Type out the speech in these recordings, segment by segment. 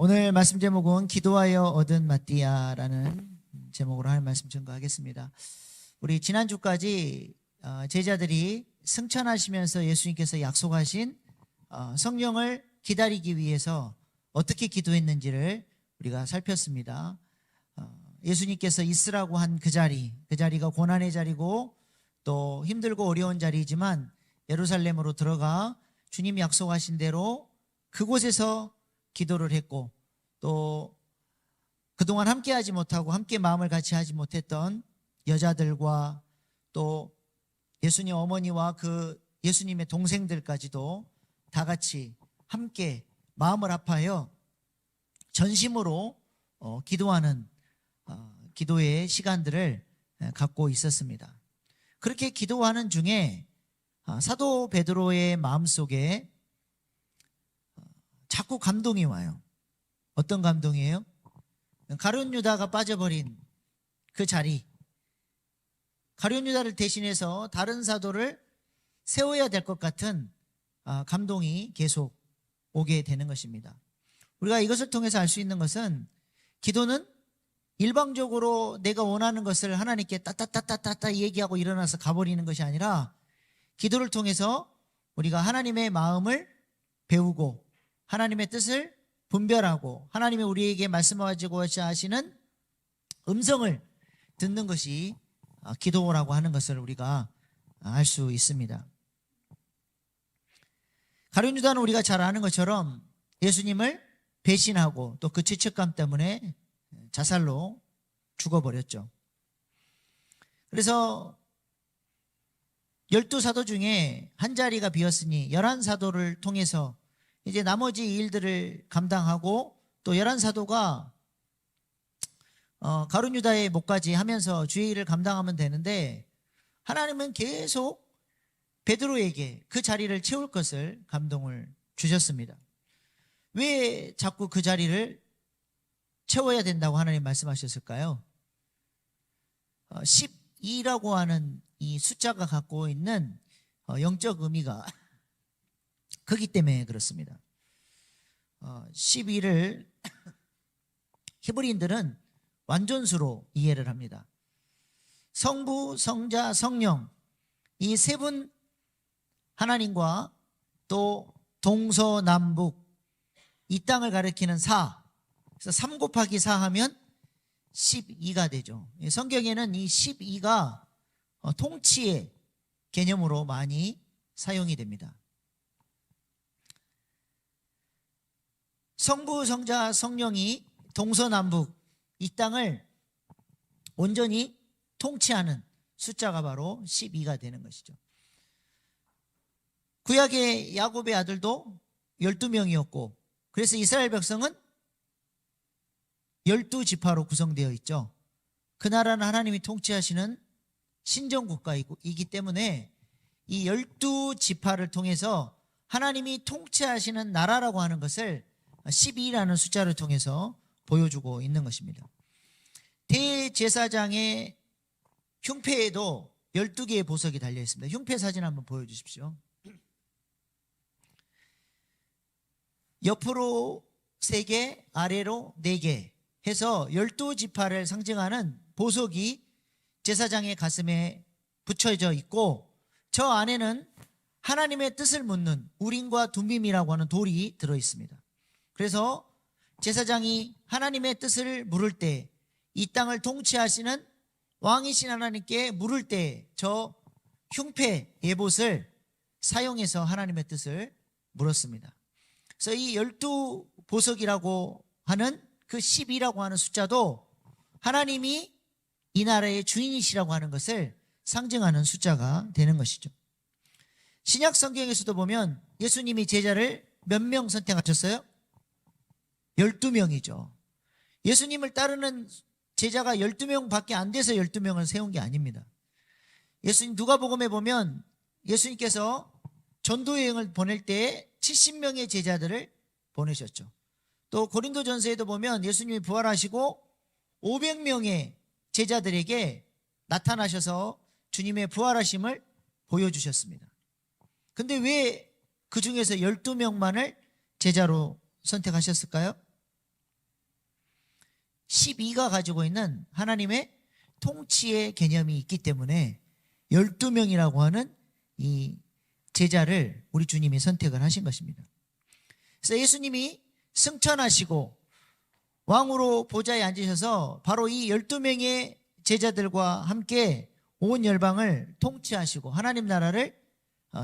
오늘 말씀 제목은 기도하여 얻은 마띠아라는 제목으로 하나님 말씀 전가하겠습니다. 우리 지난주까지 제자들이 승천하시면서 예수님께서 약속하신 성령을 기다리기 위해서 어떻게 기도했는지를 우리가 살폈습니다. 예수님께서 있으라고 한 그 자리가 고난의 자리고 또 힘들고 어려운 자리이지만 예루살렘으로 들어가 주님 약속하신 대로 그곳에서 기도를 했고, 또 그동안 함께하지 못하고 함께 마음을 같이 하지 못했던 여자들과 또 예수님 어머니와 그 예수님의 동생들까지도 다 같이 함께 마음을 합하여 전심으로 기도하는 기도의 시간들을 갖고 있었습니다. 그렇게 기도하는 중에 사도 베드로의 마음속에 자꾸 감동이 와요. 어떤 감동이에요? 가룟 유다가 빠져버린 그 자리, 가룟 유다를 대신해서 다른 사도를 세워야 될 것 같은 감동이 계속 오게 되는 것입니다. 우리가 이것을 통해서 알 수 있는 것은 기도는 일방적으로 내가 원하는 것을 하나님께 따따따따따 얘기하고 일어나서 가버리는 것이 아니라, 기도를 통해서 우리가 하나님의 마음을 배우고 하나님의 뜻을 분별하고 하나님이 우리에게 말씀하시고자 하시는 음성을 듣는 것이 기도라고 하는 것을 우리가 알 수 있습니다. 가룟 유다는 우리가 잘 아는 것처럼 예수님을 배신하고 또 그 죄책감 때문에 자살로 죽어버렸죠. 그래서 12사도 중에 한 자리가 비었으니 11사도를 통해서 이제 나머지 일들을 감당하고, 또 11사도가 가룟 유다의 목까지 하면서 주의 일을 감당하면 되는데, 하나님은 계속 베드로에게 그 자리를 채울 것을 감동을 주셨습니다. 왜 자꾸 그 자리를 채워야 된다고 하나님 말씀하셨을까요? 12라고 하는 이 숫자가 갖고 있는 영적 의미가 크기 때문에 그렇습니다. 12를 히브리인들은 완전수로 이해를 합니다. 성부, 성자, 성령, 이 세 분 하나님과 또 동서남북 이 땅을 가리키는 4, 그래서 3 곱하기 4 하면 12가 되죠. 성경에는 이 12가 통치의 개념으로 많이 사용이 됩니다. 성부, 성자, 성령이 동서남북 이 땅을 온전히 통치하는 숫자가 바로 12가 되는 것이죠. 구약의 야곱의 아들도 12명이었고, 그래서 이스라엘 백성은 12지파로 구성되어 있죠. 그 나라는 하나님이 통치하시는 신정국가이기 때문에 이 12지파를 통해서 하나님이 통치하시는 나라라고 하는 것을 12라는 숫자를 통해서 보여주고 있는 것입니다. 대제사장의 흉패에도 12개의 보석이 달려 있습니다. 흉패 사진 한번 보여주십시오. 옆으로 3개, 아래로 4개 해서 12지파를 상징하는 보석이 제사장의 가슴에 붙여져 있고, 저 안에는 하나님의 뜻을 묻는 우림과 둠밈이라고 하는 돌이 들어 있습니다. 그래서 제사장이 하나님의 뜻을 물을 때, 이 땅을 통치하시는 왕이신 하나님께 물을 때 저 흉패 예봇을 사용해서 하나님의 뜻을 물었습니다. 그래서 이 12보석이라고 하는 그 12라고 하는 숫자도 하나님이 이 나라의 주인이시라고 하는 것을 상징하는 숫자가 되는 것이죠. 신약 성경에서도 보면 예수님이 제자를 몇 명 선택하셨어요? 12명이죠. 예수님을 따르는 제자가 12명밖에 안 돼서 12명을 세운 게 아닙니다. 예수님 누가복음에 보면 예수님께서 전도여행을 보낼 때 70명의 제자들을 보내셨죠. 또 고린도전서에도 보면 예수님이 부활하시고 500명의 제자들에게 나타나셔서 주님의 부활하심을 보여주셨습니다. 근데 왜 그 중에서 12명만을 제자로 선택하셨을까요? 12가 가지고 있는 하나님의 통치의 개념이 있기 때문에 12명이라고 하는 이 제자를 우리 주님이 선택을 하신 것입니다. 그래서 예수님이 승천하시고 왕으로 보좌에 앉으셔서 바로 이 12명의 제자들과 함께 온 열방을 통치하시고 하나님 나라를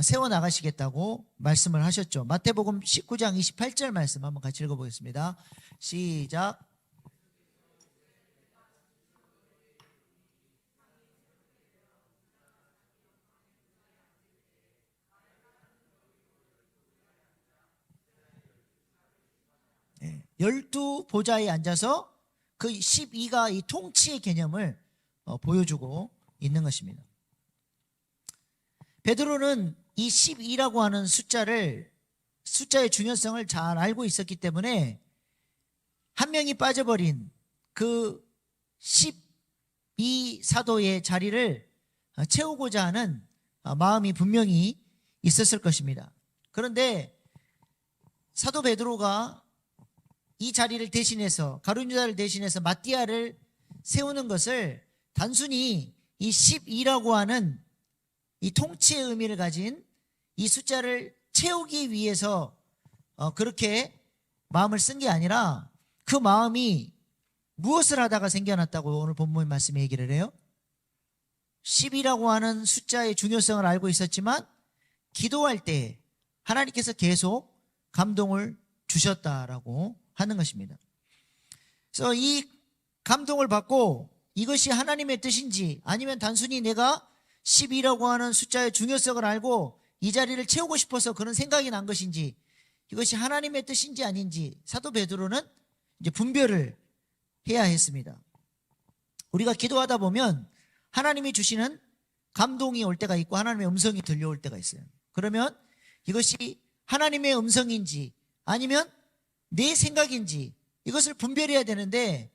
세워나가시겠다고 말씀을 하셨죠. 마태복음 19장 28절 말씀 한번 같이 읽어보겠습니다. 시작. 네, 12보좌에 앉아서 그 12가 이 통치의 개념을 보여주고 있는 것입니다. 베드로는 이 12라고 하는 숫자의 중요성을 잘 알고 있었기 때문에 한 명이 빠져버린 그 12 사도의 자리를 채우고자 하는 마음이 분명히 있었을 것입니다. 그런데 사도 베드로가 이 자리를 대신해서 가룟 유다를 대신해서 마띠아를 세우는 것을 단순히 이 12라고 하는 이 통치의 의미를 가진 이 숫자를 채우기 위해서 그렇게 마음을 쓴 게 아니라 그 마음이 무엇을 하다가 생겨났다고 오늘 본문 말씀에 얘기를 해요? 10이라고 하는 숫자의 중요성을 알고 있었지만 기도할 때 하나님께서 계속 감동을 주셨다라고 하는 것입니다. 그래서 이 감동을 받고 이것이 하나님의 뜻인지 아니면 단순히 내가 10이라고 하는 숫자의 중요성을 알고 이 자리를 채우고 싶어서 그런 생각이 난 것인지 이것이 하나님의 뜻인지 아닌지 사도 베드로는 이제 분별을 해야 했습니다. 우리가 기도하다 보면 하나님이 주시는 감동이 올 때가 있고 하나님의 음성이 들려올 때가 있어요. 그러면 이것이 하나님의 음성인지 아니면 내 생각인지 이것을 분별해야 되는데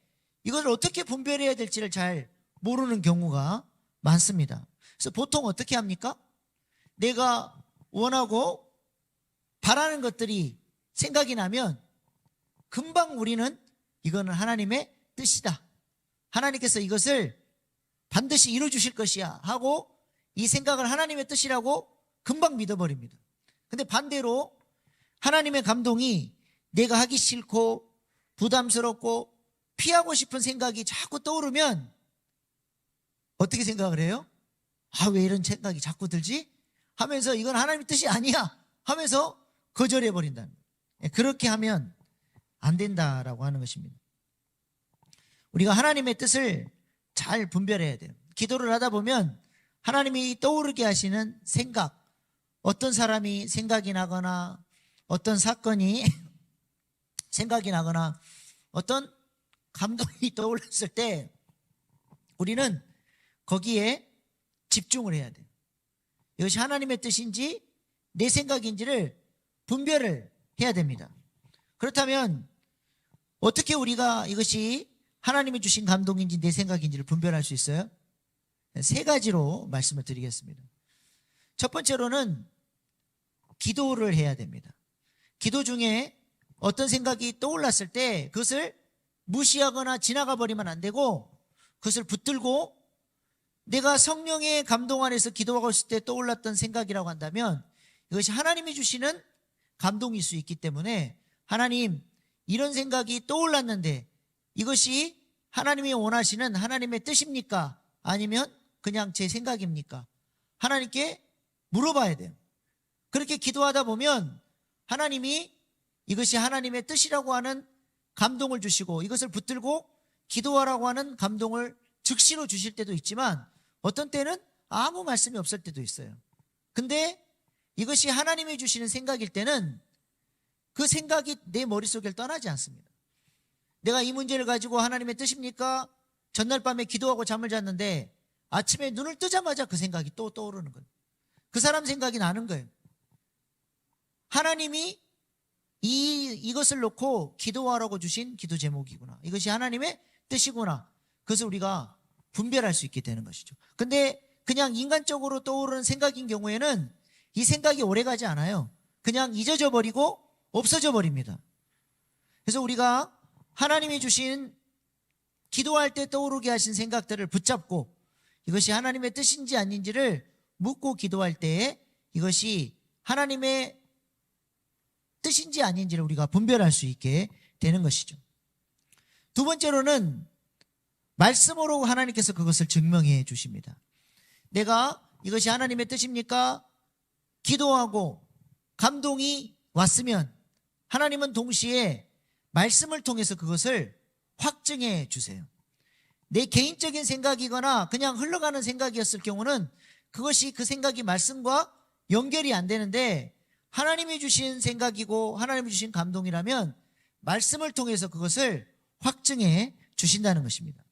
이것을 어떻게 분별해야 될지를 잘 모르는 경우가 많습니다. 그래서 보통 어떻게 합니까? 내가 원하고 바라는 것들이 생각이 나면 금방 우리는 이거는 하나님의 뜻이다. 하나님께서 이것을 반드시 이루어주실 것이야 하고 이 생각을 하나님의 뜻이라고 금방 믿어버립니다. 근데 반대로 하나님의 감동이 내가 하기 싫고 부담스럽고 피하고 싶은 생각이 자꾸 떠오르면 어떻게 생각을 해요? 아, 왜 이런 생각이 자꾸 들지? 하면서 이건 하나님의 뜻이 아니야 하면서 거절해버린다는 거예요. 그렇게 하면 안 된다라고 하는 것입니다. 우리가 하나님의 뜻을 잘 분별해야 돼요. 기도를 하다 보면 하나님이 떠오르게 하시는 생각, 어떤 사람이 생각이 나거나 어떤 사건이 생각이 나거나 어떤 감동이 떠올랐을 때 우리는 거기에 집중을 해야 돼요. 이것이 하나님의 뜻인지 내 생각인지를 분별을 해야 됩니다. 그렇다면 어떻게 우리가 이것이 하나님이 주신 감동인지 내 생각인지를 분별할 수 있어요? 세 가지로 말씀을 드리겠습니다. 첫 번째로는 기도를 해야 됩니다. 기도 중에 어떤 생각이 떠올랐을 때 그것을 무시하거나 지나가 버리면 안 되고 그것을 붙들고 내가 성령의 감동 안에서 기도하고 있을 때 떠올랐던 생각이라고 한다면 이것이 하나님이 주시는 감동일 수 있기 때문에 하나님 이런 생각이 떠올랐는데 이것이 하나님이 원하시는 하나님의 뜻입니까? 아니면 그냥 제 생각입니까? 하나님께 물어봐야 돼요. 그렇게 기도하다 보면 하나님이 이것이 하나님의 뜻이라고 하는 감동을 주시고 이것을 붙들고 기도하라고 하는 감동을 즉시로 주실 때도 있지만 어떤 때는 아무 말씀이 없을 때도 있어요. 근데 이것이 하나님이 주시는 생각일 때는 그 생각이 내 머릿속을 떠나지 않습니다. 내가 이 문제를 가지고 하나님의 뜻입니까? 전날 밤에 기도하고 잠을 잤는데 아침에 눈을 뜨자마자 그 생각이 또 떠오르는 거예요. 그 사람 생각이 나는 거예요. 하나님이 이것을 놓고 기도하라고 주신 기도 제목이구나. 이것이 하나님의 뜻이구나. 그것을 우리가 분별할 수 있게 되는 것이죠. 근데 그냥 인간적으로 떠오르는 생각인 경우에는 이 생각이 오래가지 않아요. 그냥 잊어져 버리고 없어져 버립니다. 그래서 우리가 하나님이 주신 기도할 때 떠오르게 하신 생각들을 붙잡고 이것이 하나님의 뜻인지 아닌지를 묻고 기도할 때에 이것이 하나님의 뜻인지 아닌지를 우리가 분별할 수 있게 되는 것이죠. 두 번째로는 말씀으로 하나님께서 그것을 증명해 주십니다. 내가 이것이 하나님의 뜻입니까? 기도하고 감동이 왔으면 하나님은 동시에 말씀을 통해서 그것을 확증해 주세요. 내 개인적인 생각이거나 그냥 흘러가는 생각이었을 경우는 그것이 그 생각이 말씀과 연결이 안 되는데, 하나님이 주신 생각이고 하나님이 주신 감동이라면 말씀을 통해서 그것을 확증해 주신다는 것입니다.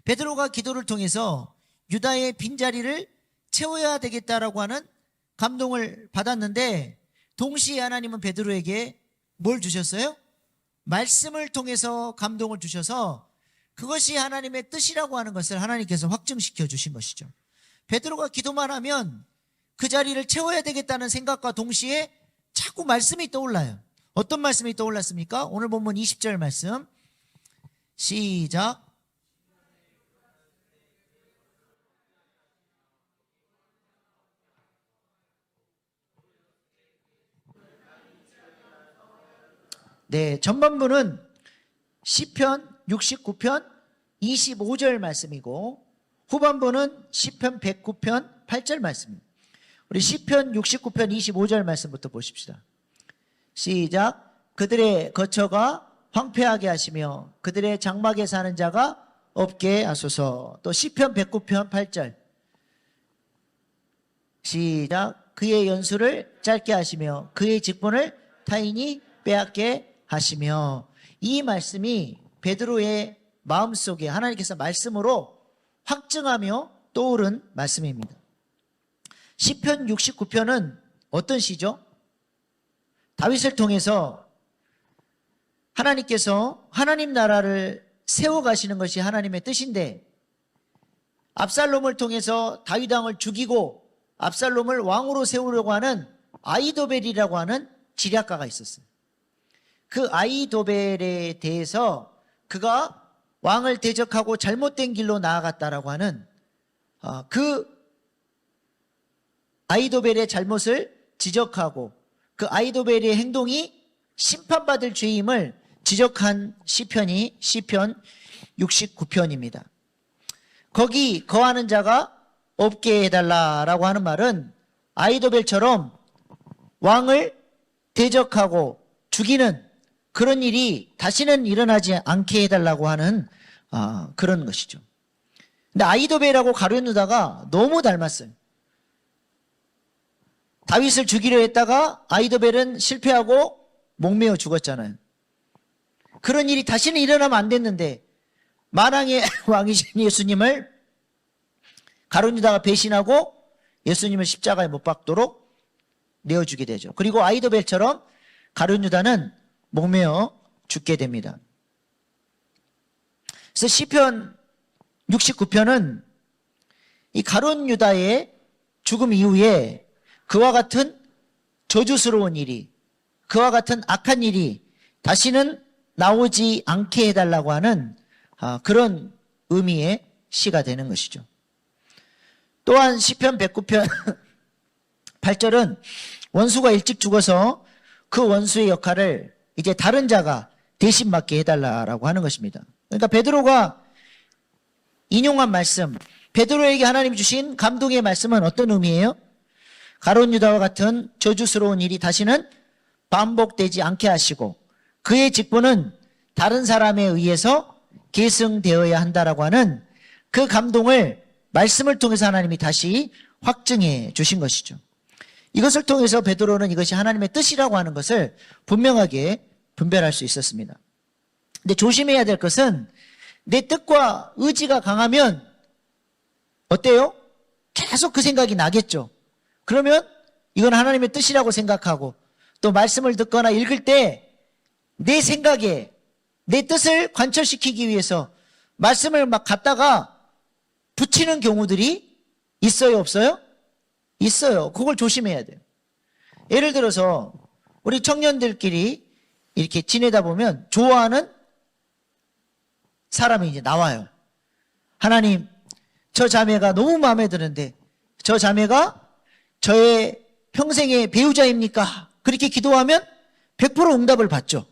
베드로가 기도를 통해서 유다의 빈자리를 채워야 되겠다라고 하는 감동을 받았는데, 동시에 하나님은 베드로에게 뭘 주셨어요? 말씀을 통해서 감동을 주셔서 그것이 하나님의 뜻이라고 하는 것을 하나님께서 확증시켜 주신 것이죠. 베드로가 기도만 하면 그 자리를 채워야 되겠다는 생각과 동시에 자꾸 말씀이 떠올라요. 어떤 말씀이 떠올랐습니까? 오늘 본문 20절 말씀 시작. 네, 전반부는 시편 69편 25절 말씀이고 후반부는 시편 109편 8절 말씀입니다. 우리 시편 69편 25절 말씀부터 보십시다. 시작. 그들의 거처가 황폐하게 하시며 그들의 장막에 사는 자가 없게 하소서. 또 시편 109편 8절 시작. 그의 연수를 짧게 하시며 그의 직분을 타인이 빼앗게 하시며. 이 말씀이 베드로의 마음속에 하나님께서 말씀으로 확증하며 떠오른 말씀입니다. 시편 69편은 어떤 시죠? 다윗을 통해서 하나님께서 하나님 나라를 세워가시는 것이 하나님의 뜻인데, 압살롬을 통해서 다윗 왕을 죽이고 압살롬을 왕으로 세우려고 하는 아히도벨이라고 하는 지략가가 있었어요. 그 아히도벨에 대해서 그가 왕을 대적하고 잘못된 길로 나아갔다라고 하는 그 아히도벨의 잘못을 지적하고 그 아히도벨의 행동이 심판받을 죄임을 지적한 시편이 시편 69편입니다. 거기 거하는 자가 없게 해달라라고 하는 말은 아히도벨처럼 왕을 대적하고 죽이는 그런 일이 다시는 일어나지 않게 해달라고 하는 그런 것이죠. 근데 아히도벨하고 가룟 유다가 너무 닮았어요. 다윗을 죽이려 했다가 아히도벨은 실패하고 목매어 죽었잖아요. 그런 일이 다시는 일어나면 안 됐는데 만왕의 왕이신 예수님을 가룟 유다가 배신하고 예수님을 십자가에 못 박도록 내어주게 되죠. 그리고 아히도벨처럼 가룟 유다는 목매어 죽게 됩니다. 그래서 시편 69편은 이 가룟 유다의 죽음 이후에 그와 같은 저주스러운 일이, 그와 같은 악한 일이 다시는 나오지 않게 해달라고 하는 그런 의미의 시가 되는 것이죠. 또한 시편 109편 8절은 원수가 일찍 죽어서 그 원수의 역할을 이제 다른 자가 대신 맡게 해달라고 하는 것입니다. 그러니까 베드로가 인용한 말씀, 베드로에게 하나님이 주신 감동의 말씀은 어떤 의미예요? 가룟 유다와 같은 저주스러운 일이 다시는 반복되지 않게 하시고 그의 직분은 다른 사람에 의해서 계승되어야 한다라고 하는 그 감동을 말씀을 통해서 하나님이 다시 확증해 주신 것이죠. 이것을 통해서 베드로는 이것이 하나님의 뜻이라고 하는 것을 분명하게 분별할 수 있었습니다. 근데 조심해야 될 것은 내 뜻과 의지가 강하면 어때요? 계속 그 생각이 나겠죠. 그러면 이건 하나님의 뜻이라고 생각하고 또 말씀을 듣거나 읽을 때 내 생각에 내 뜻을 관철시키기 위해서 말씀을 막 갖다가 붙이는 경우들이 있어요, 없어요? 있어요. 그걸 조심해야 돼요. 예를 들어서 우리 청년들끼리 이렇게 지내다 보면 좋아하는 사람이 이제 나와요. 하나님, 저 자매가 너무 마음에 드는데 저 자매가 저의 평생의 배우자입니까? 그렇게 기도하면 100% 응답을 받죠.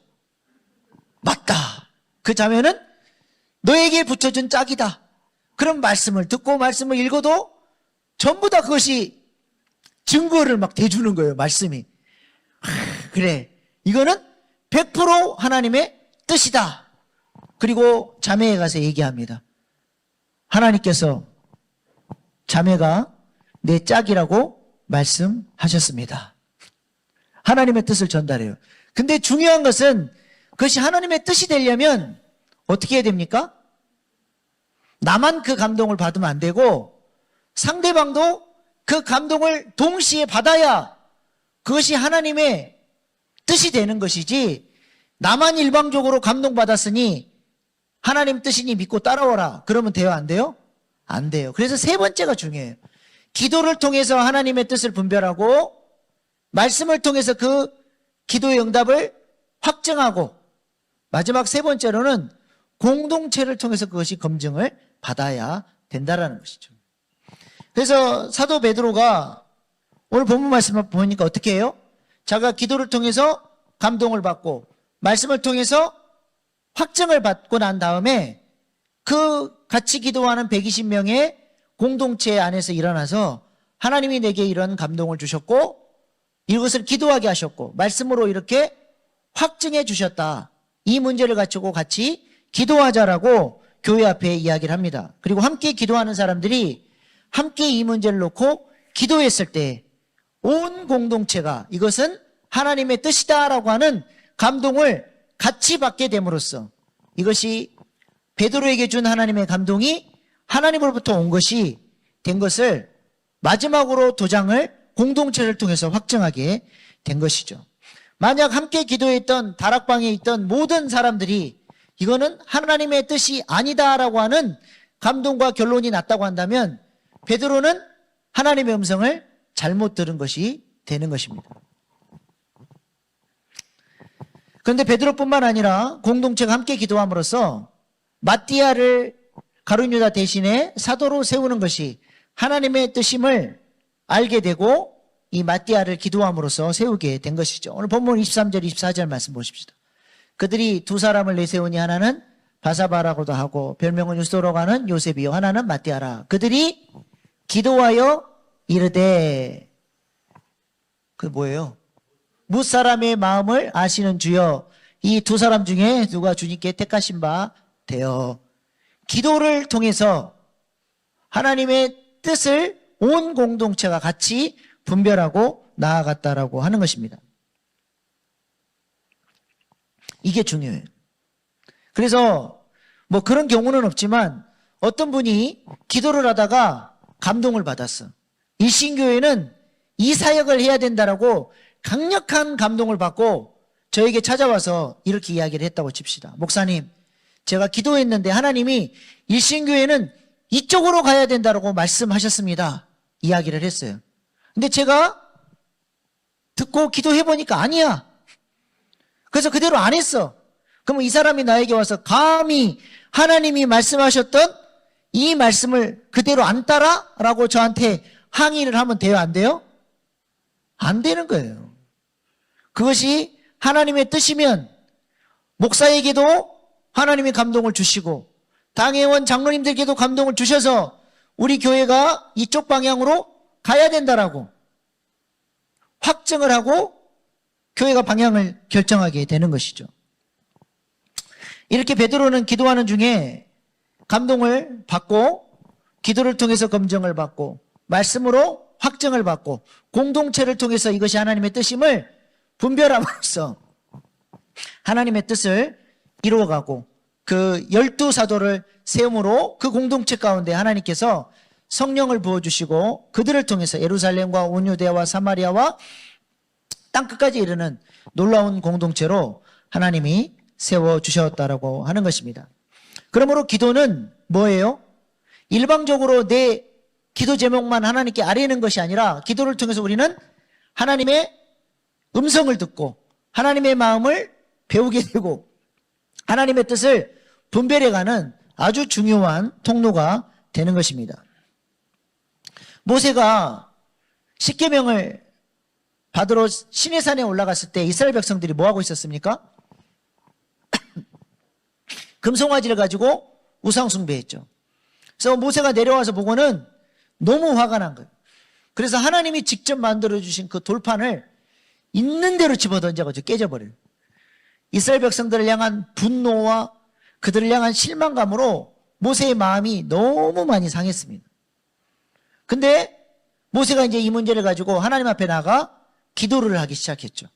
맞다. 그 자매는 너에게 붙여준 짝이다. 그런 말씀을 듣고 말씀을 읽어도 전부 다 그것이 증거를 막 대주는 거예요. 말씀이. 그래, 이거는 100% 하나님의 뜻이다. 그리고 자매에 가서 얘기합니다. 하나님께서 자매가 내 짝이라고 말씀하셨습니다. 하나님의 뜻을 전달해요. 근데 중요한 것은 그것이 하나님의 뜻이 되려면 어떻게 해야 됩니까? 나만 그 감동을 받으면 안 되고 상대방도 그 감동을 동시에 받아야 그것이 하나님의 뜻이 되는 것이지, 나만 일방적으로 감동받았으니 하나님 뜻이니 믿고 따라오라 그러면 돼요? 안 돼요? 안 돼요. 그래서 세 번째가 중요해요. 기도를 통해서 하나님의 뜻을 분별하고 말씀을 통해서 그 기도의 응답을 확증하고, 마지막 세 번째로는 공동체를 통해서 그것이 검증을 받아야 된다라는 것이죠. 그래서 사도 베드로가 오늘 본문 말씀을 보니까 어떻게 해요? 자기가 기도를 통해서 감동을 받고 말씀을 통해서 확증을 받고 난 다음에 그 같이 기도하는 120명의 공동체 안에서 일어나서 하나님이 내게 이런 감동을 주셨고 이것을 기도하게 하셨고 말씀으로 이렇게 확증해 주셨다. 이 문제를 가지고 같이 기도하자라고 교회 앞에 이야기를 합니다. 그리고 함께 기도하는 사람들이 함께 이 문제를 놓고 기도했을 때 온 공동체가 이것은 하나님의 뜻이다라고 하는 감동을 같이 받게 됨으로써 이것이 베드로에게 준 하나님의 감동이 하나님으로부터 온 것이 된 것을 마지막으로 도장을 공동체를 통해서 확증하게 된 것이죠. 만약 함께 기도했던 다락방에 있던 모든 사람들이 이거는 하나님의 뜻이 아니다라고 하는 감동과 결론이 났다고 한다면 베드로는 하나님의 음성을 잘못 들은 것이 되는 것입니다. 그런데 베드로뿐만 아니라 공동체가 함께 기도함으로써 마띠아를 가룟 유다 대신에 사도로 세우는 것이 하나님의 뜻임을 알게 되고 이 마띠아를 기도함으로써 세우게 된 것이죠. 오늘 본문 23절 24절 말씀 보십시다. 그들이 두 사람을 내세우니 하나는 바사바라고도 하고 별명은 유스도라고 하는 요셉이요 하나는 마띠아라. 그들이 기도하여 이르되, 그 뭐예요? 무사람의 마음을 아시는 주여, 이 두 사람 중에 누가 주님께 택하신 바 되어. 기도를 통해서 하나님의 뜻을 온 공동체가 같이 분별하고 나아갔다라고 하는 것입니다. 이게 중요해요. 그래서 뭐 그런 경우는 없지만 어떤 분이 기도를 하다가 감동을 받았어. 일신교회는 이 사역을 해야 된다라고 강력한 감동을 받고 저에게 찾아와서 이렇게 이야기를 했다고 칩시다. 목사님, 제가 기도했는데 하나님이 일신교회는 이쪽으로 가야 된다라고 말씀하셨습니다. 이야기를 했어요. 근데 제가 듣고 기도해보니까 아니야. 그래서 그대로 안 했어. 그러면 이 사람이 나에게 와서 감히 하나님이 말씀하셨던 이 말씀을 그대로 안 따라? 라고 저한테 항의를 하면 돼요? 안 돼요? 안 되는 거예요. 그것이 하나님의 뜻이면 목사에게도 하나님의 감동을 주시고 당회원 장로님들께도 감동을 주셔서 우리 교회가 이쪽 방향으로 가야 된다라고 확증을 하고 교회가 방향을 결정하게 되는 것이죠. 이렇게 베드로는 기도하는 중에 감동을 받고 기도를 통해서 검증을 받고 말씀으로 확증을 받고 공동체를 통해서 이것이 하나님의 뜻임을 분별함으로써 하나님의 뜻을 이루어가고 그 12사도를 세움으로 그 공동체 가운데 하나님께서 성령을 부어주시고 그들을 통해서 예루살렘과 온 유대와 사마리아와 땅끝까지 이르는 놀라운 공동체로 하나님이 세워주셨다라고 하는 것입니다. 그러므로 기도는 뭐예요? 일방적으로 내 기도 제목만 하나님께 아뢰는 것이 아니라 기도를 통해서 우리는 하나님의 음성을 듣고 하나님의 마음을 배우게 되고 하나님의 뜻을 분별해가는 아주 중요한 통로가 되는 것입니다. 모세가 십계명을 받으러 시내산에 올라갔을 때 이스라엘 백성들이 뭐하고 있었습니까? 금송아지를 가지고 우상숭배했죠. 그래서 모세가 내려와서 보고는 너무 화가 난 거예요. 그래서 하나님이 직접 만들어주신 그 돌판을 있는 대로 집어던져가지고 깨져버려요. 이스라엘 백성들을 향한 분노와 그들을 향한 실망감으로 모세의 마음이 너무 많이 상했습니다. 근데 모세가 이제 이 문제를 가지고 하나님 앞에 나가 기도를 하기 시작했죠.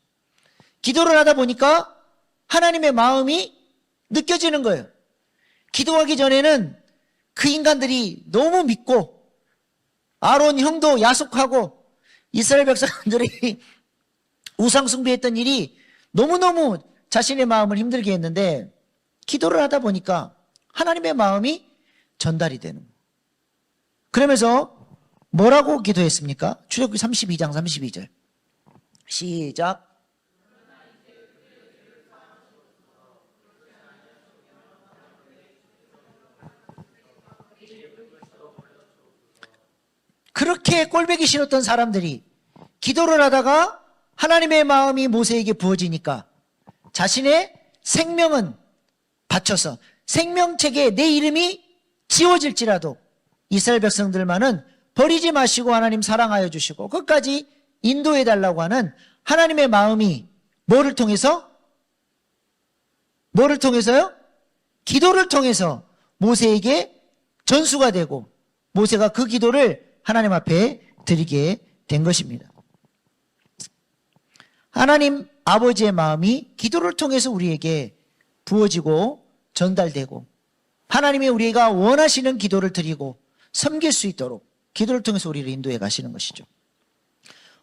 기도를 하다 보니까 하나님의 마음이 느껴지는 거예요. 기도하기 전에는 그 인간들이 너무 믿고 아론 형도 야속하고 이스라엘 백성들이 우상 숭배했던 일이 너무너무 자신의 마음을 힘들게 했는데 기도를 하다 보니까 하나님의 마음이 전달이 되는 거예요. 그러면서 뭐라고 기도했습니까? 출애굽기 32장 32절 시작. 그렇게 꼴보기 싫었던 사람들이 기도를 하다가 하나님의 마음이 모세에게 부어지니까 자신의 생명은 바쳐서 생명책에 내 이름이 지워질지라도 이스라엘 백성들만은 버리지 마시고 하나님 사랑하여 주시고 끝까지 인도해 달라고 하는 하나님의 마음이 뭐를 통해서? 뭐를 통해서요? 기도를 통해서 모세에게 전수가 되고 모세가 그 기도를 하나님 앞에 드리게 된 것입니다. 하나님 아버지의 마음이 기도를 통해서 우리에게 부어지고 전달되고 하나님이 우리가 원하시는 기도를 드리고 섬길 수 있도록 기도를 통해서 우리를 인도해 가시는 것이죠.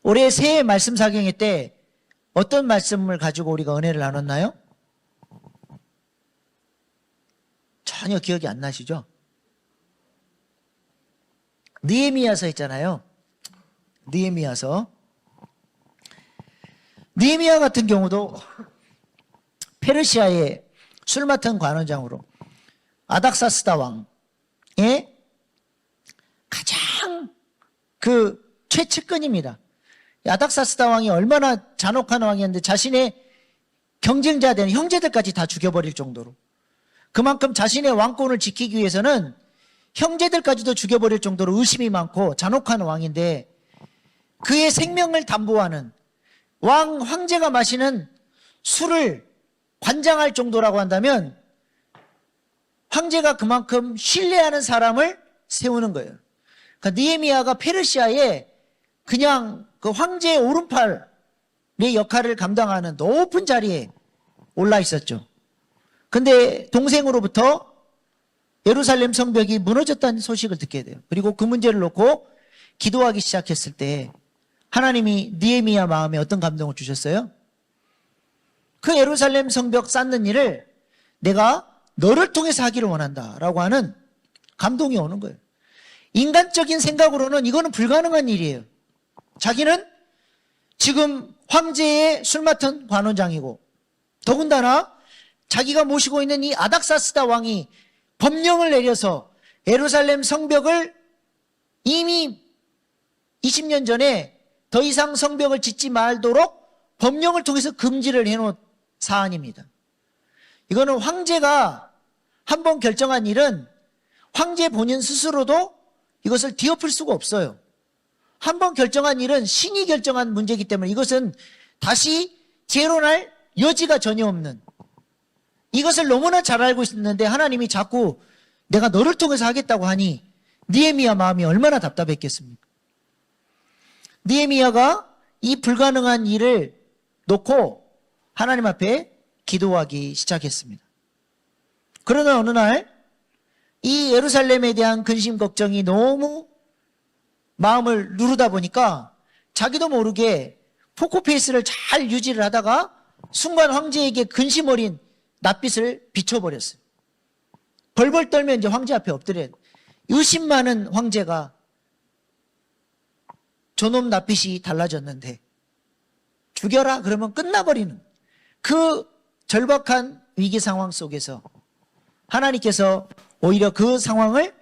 올해 새해 말씀 사경회 때 어떤 말씀을 가지고 우리가 은혜를 나눴나요? 전혀 기억이 안 나시죠? 느헤미야서 있잖아요. 느헤미야서. 느헤미야 같은 경우도 페르시아의 술 맡은 관원장으로 아닥사스다 왕의 가장 그 최측근입니다. 아닥사스다 왕이 얼마나 잔혹한 왕이었는데 자신의 경쟁자 되는 형제들까지 다 죽여버릴 정도로 그만큼 자신의 왕권을 지키기 위해서는 형제들까지도 죽여버릴 정도로 의심이 많고 잔혹한 왕인데 그의 생명을 담보하는 황제가 마시는 술을 관장할 정도라고 한다면 황제가 그만큼 신뢰하는 사람을 세우는 거예요. 그러니까 느헤미야가 페르시아에 그냥 그 황제의 오른팔의 역할을 감당하는 높은 자리에 올라 있었죠. 근데 동생으로부터 예루살렘 성벽이 무너졌다는 소식을 듣게 돼요. 그리고 그 문제를 놓고 기도하기 시작했을 때 하나님이 느헤미야 마음에 어떤 감동을 주셨어요? 그 예루살렘 성벽 쌓는 일을 내가 너를 통해서 하기를 원한다라고 하는 감동이 오는 거예요. 인간적인 생각으로는 이거는 불가능한 일이에요. 자기는 지금 황제의 술 맡은 관원장이고 더군다나 자기가 모시고 있는 이 아닥사스다 왕이 법령을 내려서 예루살렘 성벽을 이미 20년 전에 더 이상 성벽을 짓지 말도록 법령을 통해서 금지를 해놓은 사안입니다. 이거는 황제가 한번 결정한 일은 황제 본인 스스로도 이것을 뒤엎을 수가 없어요. 한번 결정한 일은 신이 결정한 문제이기 때문에 이것은 다시 재론할 여지가 전혀 없는, 이것을 너무나 잘 알고 있었는데 하나님이 자꾸 내가 너를 통해서 하겠다고 하니 느헤미야 마음이 얼마나 답답했겠습니까? 느헤미야가 이 불가능한 일을 놓고 하나님 앞에 기도하기 시작했습니다. 그러나 어느 날 이 예루살렘에 대한 근심 걱정이 너무 마음을 누르다 보니까 자기도 모르게 포커페이스를 잘 유지를 하다가 순간 황제에게 근심 어린 낯빛을 비춰버렸어요. 벌벌 떨면 이제 황제 앞에 엎드려요. 의심 많은 황제가 저놈 낯빛이 달라졌는데 죽여라 그러면 끝나버리는 그 절박한 위기 상황 속에서 하나님께서 오히려 그 상황을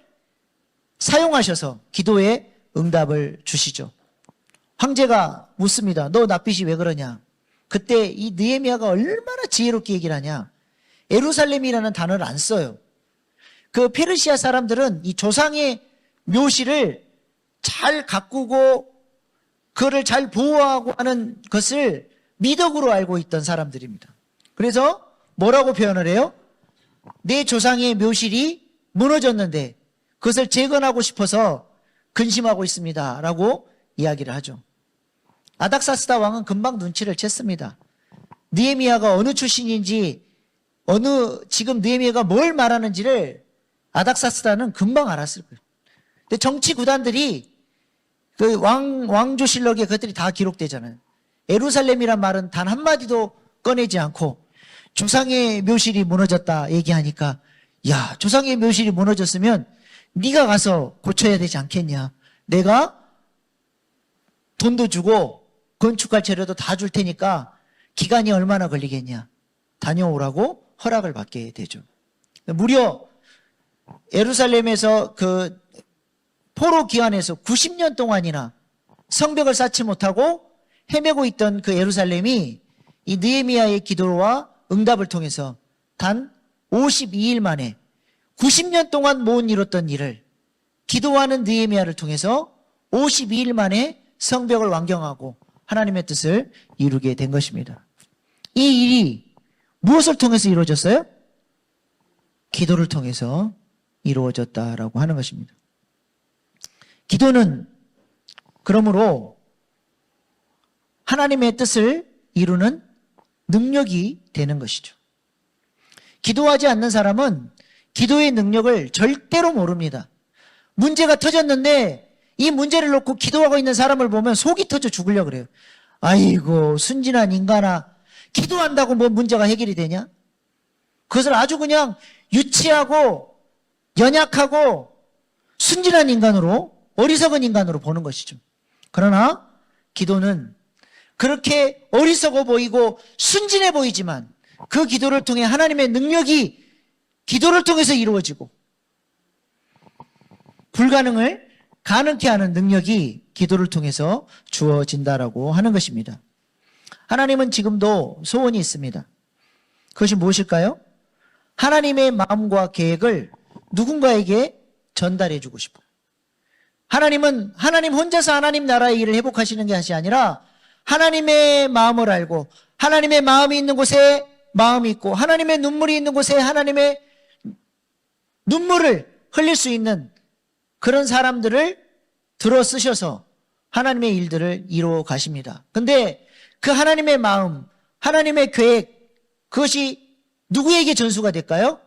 사용하셔서 기도에 응답을 주시죠. 황제가 묻습니다. 너 낯빛이 왜 그러냐? 그때 이 느헤미야가 얼마나 지혜롭게 얘기를 하냐? 예루살렘이라는 단어를 안 써요. 그 페르시아 사람들은 이 조상의 묘실을 잘 가꾸고 그거를 잘 보호하고 하는 것을 미덕으로 알고 있던 사람들입니다. 그래서 뭐라고 표현을 해요? 내 조상의 묘실이 무너졌는데 그것을 재건하고 싶어서 근심하고 있습니다 라고 이야기를 하죠. 아닥사스다 왕은 금방 눈치를 챘습니다. 느헤미야가 어느 출신인지 지금 느헤미야가 뭘 말하는지를 아닥사스다는 금방 알았을 거예요. 근데 정치 구단들이 그 왕조실록에 그것들이 다 기록되잖아요. 예루살렘이란 말은 단 한마디도 꺼내지 않고 조상의 묘실이 무너졌다 얘기하니까 야, 조상의 묘실이 무너졌으면 네가 가서 고쳐야 되지 않겠냐. 내가 돈도 주고 건축할 재료도 다 줄 테니까 기간이 얼마나 걸리겠냐. 다녀오라고 허락을 받게 되죠. 무려 예루살렘에서 그 포로 기간에서 90년 동안이나 성벽을 쌓지 못하고 헤매고 있던 그 예루살렘이 이 느헤미야의 기도와 응답을 통해서 단 52일 만에 90년 동안 못 이뤘던 일을 기도하는 느헤미야를 통해서 52일 만에 성벽을 완경하고 하나님의 뜻을 이루게 된 것입니다. 이 일이 무엇을 통해서 이루어졌어요? 기도를 통해서 이루어졌다라고 하는 것입니다. 기도는 그러므로 하나님의 뜻을 이루는 능력이 되는 것이죠. 기도하지 않는 사람은 기도의 능력을 절대로 모릅니다. 문제가 터졌는데 이 문제를 놓고 기도하고 있는 사람을 보면 속이 터져 죽으려고 그래요. 아이고 순진한 인간아, 기도한다고 뭐 문제가 해결이 되냐? 그것을 아주 그냥 유치하고 연약하고 순진한 인간으로, 어리석은 인간으로 보는 것이죠. 그러나 기도는 그렇게 어리석어 보이고 순진해 보이지만 그 기도를 통해 하나님의 능력이 기도를 통해서 이루어지고 불가능을 가능케 하는 능력이 기도를 통해서 주어진다라고 하는 것입니다. 하나님은 지금도 소원이 있습니다. 그것이 무엇일까요? 하나님의 마음과 계획을 누군가에게 전달해 주고 싶어요. 하나님은 하나님 혼자서 하나님 나라의 일을 회복하시는 것이 아니라 하나님의 마음을 알고 하나님의 마음이 있는 곳에 마음이 있고 하나님의 눈물이 있는 곳에 하나님의 눈물을 흘릴 수 있는 그런 사람들을 들어 쓰셔서 하나님의 일들을 이루어 가십니다. 근데 그 하나님의 마음, 하나님의 계획, 그것이 누구에게 전수가 될까요?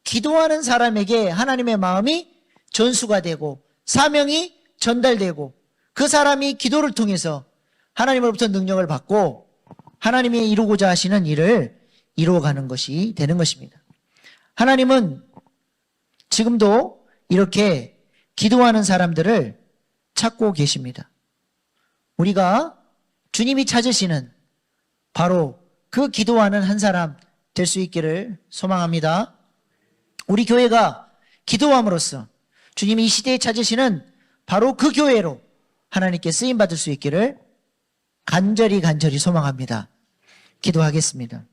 기도하는 사람에게 하나님의 마음이 전수가 되고 사명이 전달되고 그 사람이 기도를 통해서 하나님으로부터 능력을 받고 하나님이 이루고자 하시는 일을 이루어가는 것이 되는 것입니다. 하나님은 지금도 이렇게 기도하는 사람들을 찾고 계십니다. 우리가 주님이 찾으시는 바로 그 기도하는 한 사람 될 수 있기를 소망합니다. 우리 교회가 기도함으로써 주님이 이 시대에 찾으시는 바로 그 교회로 하나님께 쓰임받을 수 있기를 간절히 소망합니다. 기도하겠습니다.